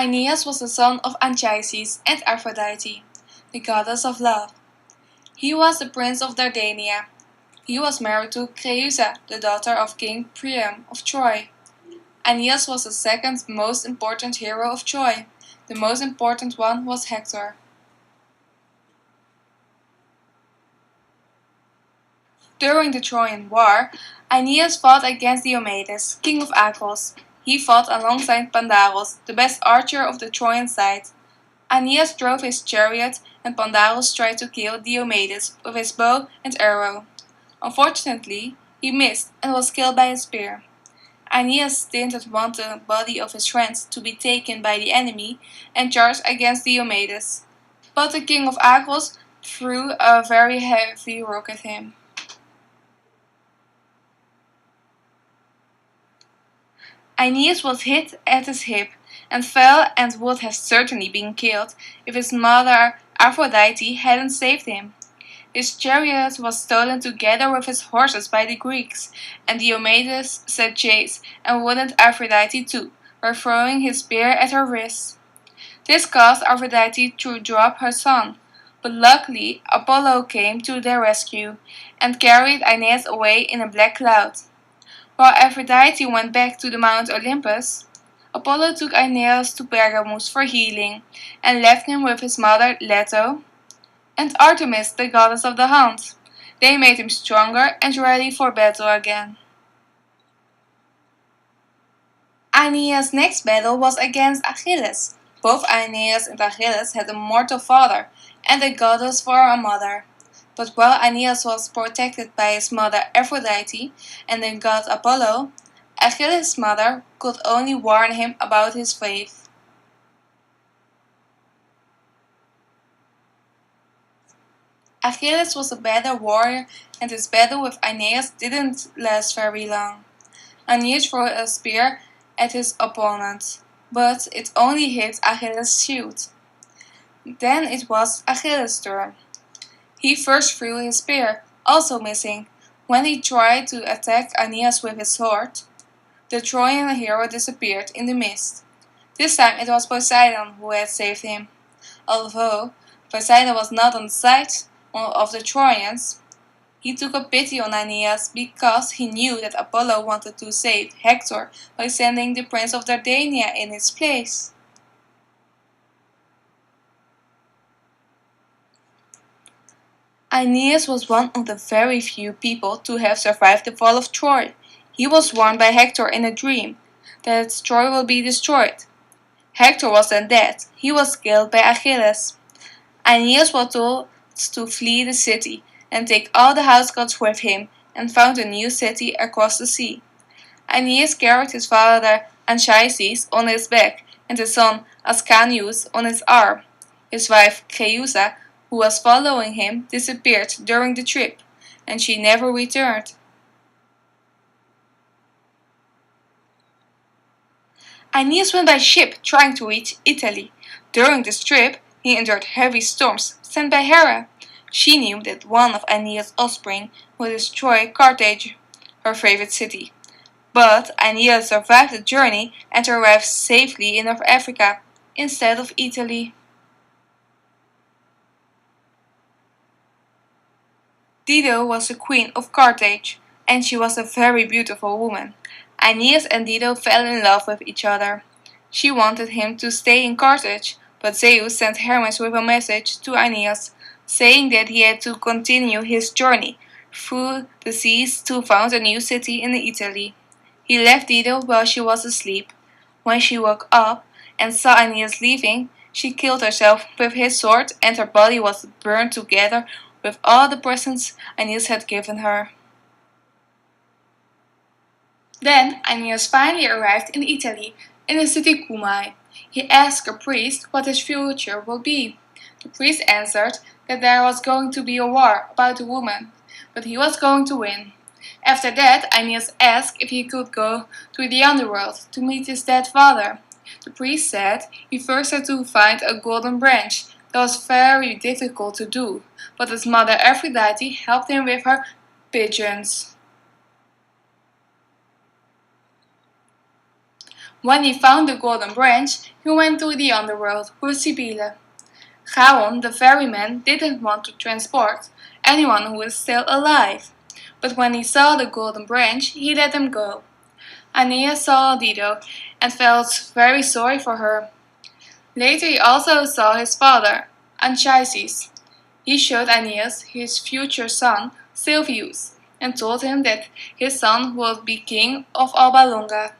Aeneas was the son of Anchises and Aphrodite, the goddess of love. He was the prince of Dardania. He was married to Creusa, the daughter of King Priam of Troy. Aeneas was the second most important hero of Troy. The most important one was Hector. During the Trojan War, Aeneas fought against Diomedes, king of Argos. He fought alongside Pandaros, the best archer of the Trojan side. Aeneas drove his chariot, and Pandaros tried to kill Diomedes with his bow and arrow. Unfortunately, he missed and was killed by a spear. Aeneas didn't want the body of his friend to be taken by the enemy and charged against Diomedes. But the king of Argos threw a very heavy rock at him. Aeneas was hit at his hip and fell and would have certainly been killed if his mother Aphrodite hadn't saved him. His chariot was stolen together with his horses by the Greeks, and Diomedes set chase and wanted Aphrodite too, by throwing his spear at her wrist. This caused Aphrodite to drop her son, but luckily Apollo came to their rescue and carried Aeneas away in a black cloud. While Aphrodite went back to the Mount Olympus, Apollo took Aeneas to Pergamus for healing and left him with his mother Leto and Artemis, the goddess of the hunt. They made him stronger and ready for battle again. Aeneas' next battle was against Achilles. Both Aeneas and Achilles had a mortal father and a goddess for a mother. But while Aeneas was protected by his mother Aphrodite and the god Apollo, Achilles' mother could only warn him about his faith. Achilles was a better warrior, and his battle with Aeneas didn't last very long. Aeneas threw a spear at his opponent, but it only hit Achilles' shield. Then it was Achilles' turn. He first threw his spear, also missing. When he tried to attack Aeneas with his sword, the Trojan hero disappeared in the mist. This time it was Poseidon who had saved him. Although Poseidon was not on the side of the Trojans, he took a pity on Aeneas because he knew that Apollo wanted to save Hector by sending the prince of Dardania in his place. Aeneas was one of the very few people to have survived the fall of Troy. He was warned by Hector in a dream that Troy will be destroyed. Hector was then dead. He was killed by Achilles. Aeneas was told to flee the city and take all the house gods with him and found a new city across the sea. Aeneas carried his father Anchises on his back and his son Ascanius on his arm. His wife Creusa, who was following him, disappeared during the trip, and she never returned. Aeneas went by ship trying to reach Italy. During this trip, he endured heavy storms sent by Hera. She knew that one of Aeneas' offspring would destroy Carthage, her favorite city. But Aeneas survived the journey and arrived safely in North Africa instead of Italy. Dido was the queen of Carthage, and she was a very beautiful woman. Aeneas and Dido fell in love with each other. She wanted him to stay in Carthage, but Zeus sent Hermes with a message to Aeneas, saying that he had to continue his journey through the seas to found a new city in Italy. He left Dido while she was asleep. When she woke up and saw Aeneas leaving, she killed herself with his sword, and her body was burned together with all the presents Aeneas had given her. Then Aeneas finally arrived in Italy, in the city Cumae. He asked a priest what his future would be. The priest answered that there was going to be a war about a woman, but he was going to win. After that, Aeneas asked if he could go to the underworld to meet his dead father. The priest said he first had to find a golden branch. That was very difficult to do, but his mother Aphrodite helped him with her pigeons. When he found the golden branch, he went to the underworld with Sibylle. Gaon, the ferryman, didn't want to transport anyone who was still alive, but when he saw the golden branch, he let them go. Aeneas saw Dido and felt very sorry for her. Later he also saw his father, Anchises. He showed Aeneas his future son, Silvius, and told him that his son would be king of Alba Longa.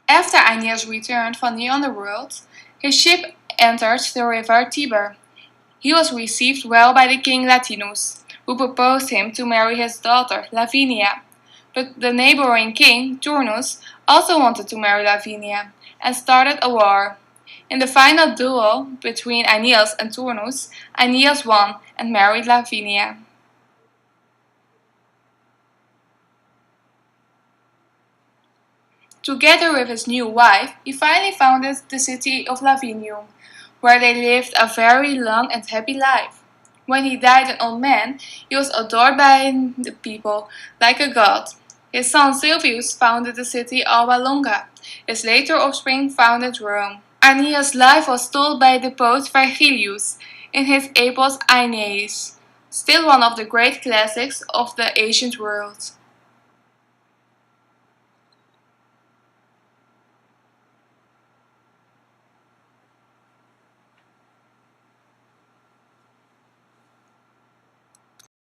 After Aeneas returned from the underworld, his ship entered the river Tiber. He was received well by the king Latinus, who proposed him to marry his daughter, Lavinia. But the neighboring king, Turnus, also wanted to marry Lavinia, and started a war. In the final duel between Aeneas and Turnus, Aeneas won and married Lavinia. Together with his new wife, he finally founded the city of Lavinium, where they lived a very long and happy life. When he died an old man, he was adored by the people like a god. His son Silvius founded the city Alba Longa. His later offspring founded Rome. Aeneas' life was told by the poet Virgilius in his epos Aeneis, still one of the great classics of the ancient world.